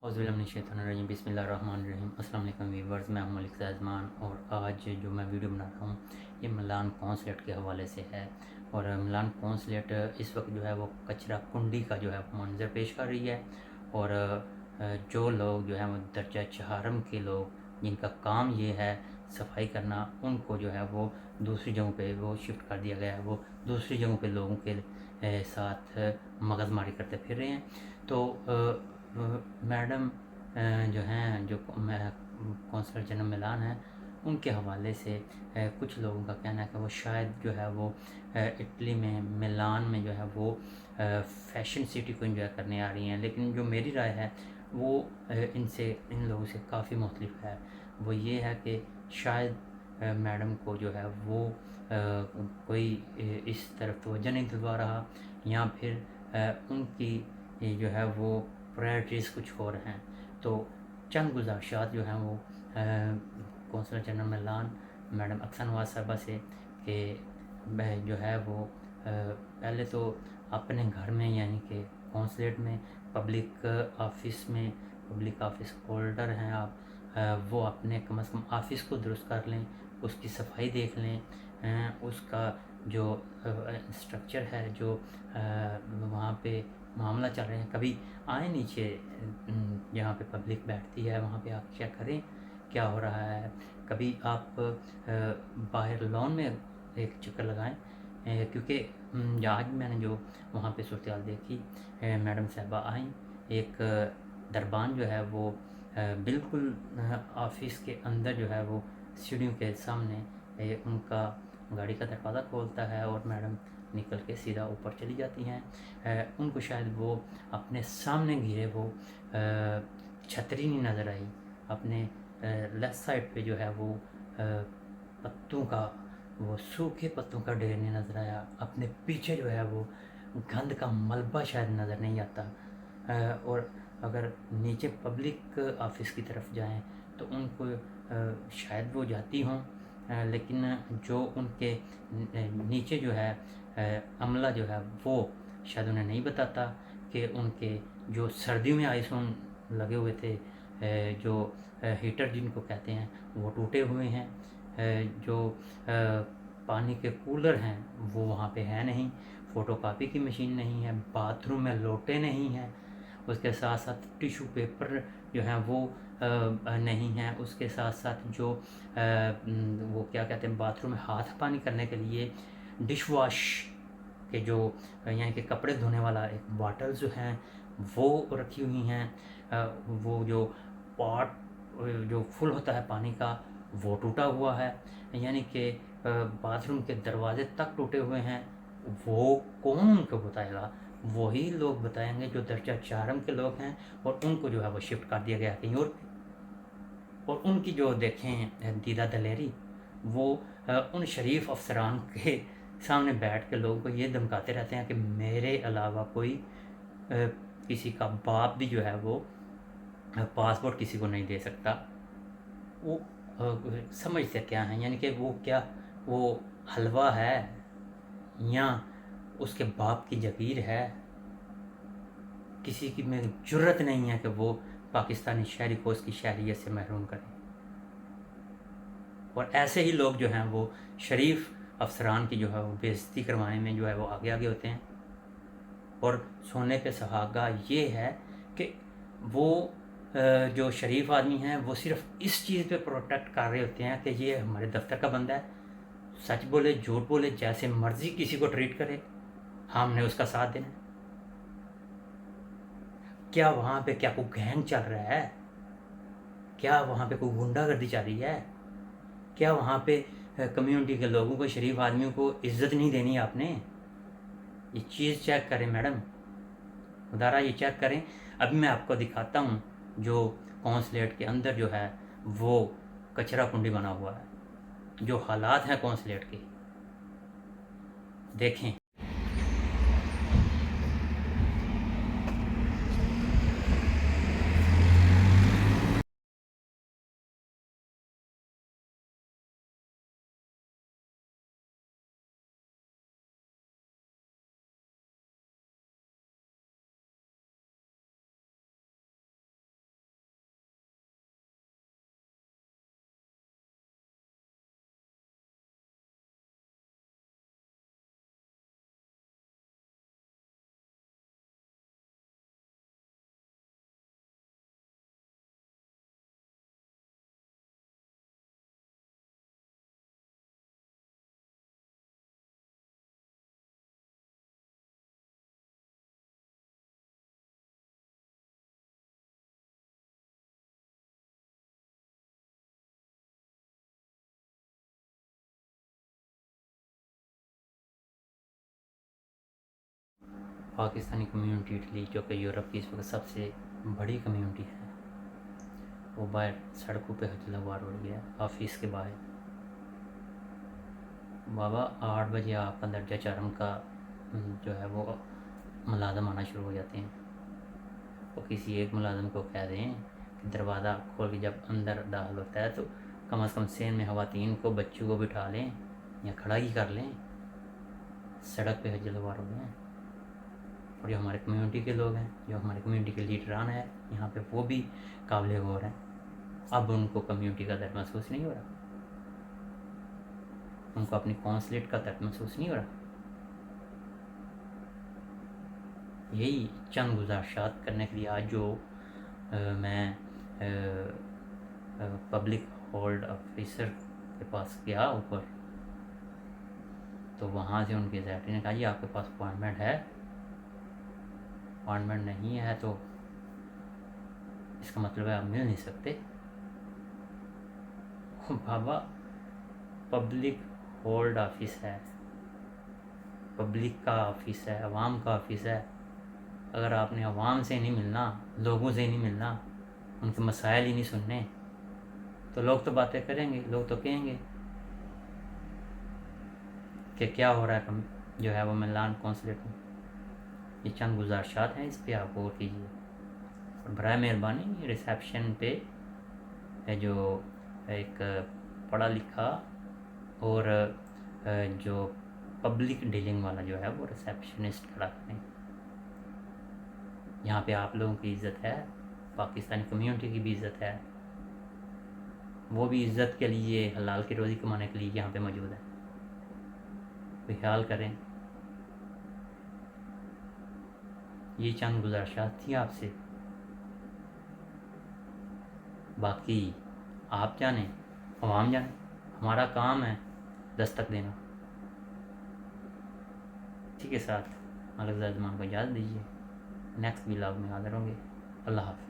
औज़ुबिल्लाहिमिनश्शैतानिर्रजीम बिस्मिल्लाहिर्रहमानिर्रहीम। अस्सलाम वालेकुम व्यूअर्स, मैं हूं मलिक ज़ैज़मान और आज जो मैं वीडियो बना रहा हूं ये मिलान कौंसलेट के हवाले से है। और मिलान कौंसलेट इस वक्त जो है वो कचरा कुंडी का जो है मंजर पेश कर रही है। और जो लोग जो है वो दर्जा चहारम के लोग जिनका काम ये है सफाई करना, उनको जो है वो दूसरी जगहों पे वो शिफ्ट कर दिया गया है। वो दूसरी जगहों पे लोगों के साथ मगज़मारी करते फिर रहे हैं। तो मैडम जो हैं, जो कौंसलर जनरल मिलान हैं, उनके हवाले से कुछ लोगों का कहना है कि वो शायद जो है वो इटली में मिलान में जो है वो फैशन सिटी को एंजॉय करने आ रही हैं। लेकिन जो मेरी राय है वो इन लोगों से काफ़ी मुख्तलिफ है। वो ये है कि शायद मैडम को जो है वो कोई इस तरफ तवज्जो नहीं दिलवा रहा, या फिर उनकी जो है वो प्रायरिटीज़ कुछ और हैं। तो चंद गुजारिशात जो हैं वो कौंसलर जनरल मिलान मैडम अक्सर नवाज साहबा से कि जो है वो पहले तो अपने घर में, यानी कि कौंसलेट में, पब्लिक ऑफिस होल्डर हैं आप, वो अपने कम से कम ऑफिस को दुरुस्त कर लें, उसकी सफाई देख लें, उसका जो स्ट्रक्चर है, जो वहाँ पे मामला चल रहे हैं, कभी आए नीचे जहाँ पे पब्लिक बैठती है वहाँ पे आप चेक करें क्या हो रहा है। कभी आप बाहर लॉन में एक चक्कर लगाएं, क्योंकि आज मैंने जो वहाँ पे सूरत हाल देखी, मैडम साहबा आई, एक दरबान जो है वो बिल्कुल ऑफिस के अंदर जो है वो सीढ़ियों के सामने उनका गाड़ी का दरवाज़ा खोलता है और मैडम निकल के सीधा ऊपर चली जाती हैं। उनको शायद वो अपने सामने घिरे वो छतरी नहीं नज़र आई। अपने लेफ़्ट साइड पे जो है वो पत्तों का, वो सूखे पत्तों का ढेर नहीं नज़र आया। अपने पीछे जो है वो गंद का मलबा शायद नज़र नहीं आता। और अगर नीचे पब्लिक ऑफिस की तरफ जाएं तो उनको शायद वो जाती हों, लेकिन जो उनके नीचे जो है अमला जो है वो शायद उन्हें नहीं बताता कि उनके जो सर्दियों में आईसोन लगे हुए थे, जो हीटर जिनको कहते हैं वो टूटे हुए हैं, जो पानी के कूलर हैं वो वहाँ पे है नहीं, फ़ोटोकॉपी की मशीन नहीं है, बाथरूम में लोटे नहीं हैं, उसके साथ साथ टिशू पेपर जो हैं वो नहीं हैं, उसके साथ साथ जो वो क्या कहते हैं, बाथरूम में हाथ पानी करने के लिए डिश वॉश के जो यानी कि कपड़े धोने वाला एक बॉटल जो हैं वो रखी हुई हैं। वो जो पॉट जो फुल होता है पानी का वो टूटा हुआ है, यानी कि बाथरूम के दरवाजे तक टूटे हुए हैं। वो कौन उनको बताएगा? वही लोग बताएंगे जो दर्जा चारम के लोग हैं, और उनको जो है वो शिफ्ट कर दिया गया कहीं और उनकी जो देखें दीदा दलेरी, वो उन शरीफ अफसरान के सामने बैठ के लोगों को ये धमकाते रहते हैं कि मेरे अलावा कोई किसी का बाप भी जो है वो पासपोर्ट किसी को नहीं दे सकता। वो समझते क्या हैं, यानी कि वो क्या, वो हलवा है या उसके बाप की जगीर है? किसी की में जुर्रत नहीं है कि वो पाकिस्तानी शहरी को उसकी शहरियत से महरूम करें। और ऐसे ही लोग जो हैं वो शरीफ अफसरान की जो है वो बेइज्जती करवाने में जो है वो आगे आगे होते हैं। और सोने पे सुहागा ये है कि वो जो शरीफ आदमी हैं वो सिर्फ इस चीज़ पे प्रोटेक्ट कर रहे होते हैं कि ये हमारे दफ्तर का बंदा है, सच बोले झूठ बोले जैसे मर्जी किसी को ट्रीट करे, हमने उसका साथ देना है। क्या वहाँ पे क्या कोई गैंग चल रहा है? क्या वहाँ पे कोई गुंडागर्दी चल रही है? क्या वहाँ पे कम्युनिटी के लोगों को, शरीफ आदमियों को इज्जत नहीं देनी आपने? ये चीज़ चेक करें मैडम, खुदारा ये चेक करें। अभी मैं आपको दिखाता हूँ जो कौंसलेट के अंदर जो है वो कचरा कुंडी बना हुआ है, जो हालात हैं कौंसलेट के, देखें। پاکستانی کمیونٹی اٹلی جو کہ یورپ کی اس وقت سب سے بڑی کمیونٹی ہے، وہ باہر سڑکوں پہ ہجلا وار ہو رہی ہے آفس کے باہر۔ بابا 8 بجے آپ کا درجہ چرم کا جو ہے وہ ملازم آنا شروع ہو جاتے ہیں، وہ کسی ایک ملازم کو کہہ دیں کہ دروازہ کھول کے جب اندر داخل ہوتا ہے تو کم از کم سین میں خواتین کو، بچوں کو بٹھا لیں یا کھڑا ہی کر لیں، سڑک پہ حجل وار ہو گئے ہیں۔ اور جو ہمارے کمیونٹی کے لوگ ہیں، جو ہمارے کمیونٹی کے لیڈران ہیں یہاں پہ، وہ بھی قابل غور ہیں۔ اب ان کو کمیونٹی کا درد محسوس نہیں ہو رہا، ان کو اپنی کونسلیٹ کا درد محسوس نہیں ہو رہا۔ یہی چند گزارشات کرنے کے لیے آج جو میں پبلک ہولڈ آفیسر کے پاس گیا اوپر، تو وہاں سے ان کے سیکرٹری نے کہا جی آپ کے پاس اپوائنٹمنٹ ہے؟ اپوائنٹمنٹ نہیں ہے تو اس کا مطلب ہے آپ مل نہیں سکتے۔ بابا پبلک ہولڈ آفس ہے، پبلک کا آفس ہے، عوام کا آفس ہے۔ اگر آپ نے عوام سے نہیں ملنا، لوگوں سے نہیں ملنا، ان کے مسائل ہی نہیں سننے، تو لوگ تو باتیں کریں گے، لوگ تو کہیں گے کہ کیا ہو رہا ہے جو ہے وہ ملان کونسلیٹ میں۔ یہ چند گزارشات ہیں، اس پہ آپ غور کیجیے۔ اور برائے مہربانی ریسیپشن پہ جو ایک پڑھا لکھا اور جو پبلک ڈیلنگ والا جو ہے وہ ریسیپشنسٹ کھڑا کریں۔ یہاں پہ آپ لوگوں کی عزت ہے، پاکستانی کمیونٹی کی بھی عزت ہے، وہ بھی عزت کے لیے، حلال کی روزی کمانے کے لیے یہاں پہ موجود ہے۔ خیال کریں۔ یہ چند گزارشات تھی آپ سے، باقی آپ جانیں، عوام جانیں، ہمارا کام ہے دستک دینا۔ اسی کے ساتھ ملک زیدمان کو اجازت دیجیے، نیکسٹ ولاگ میں حاضر ہوں گے۔ اللہ حافظ۔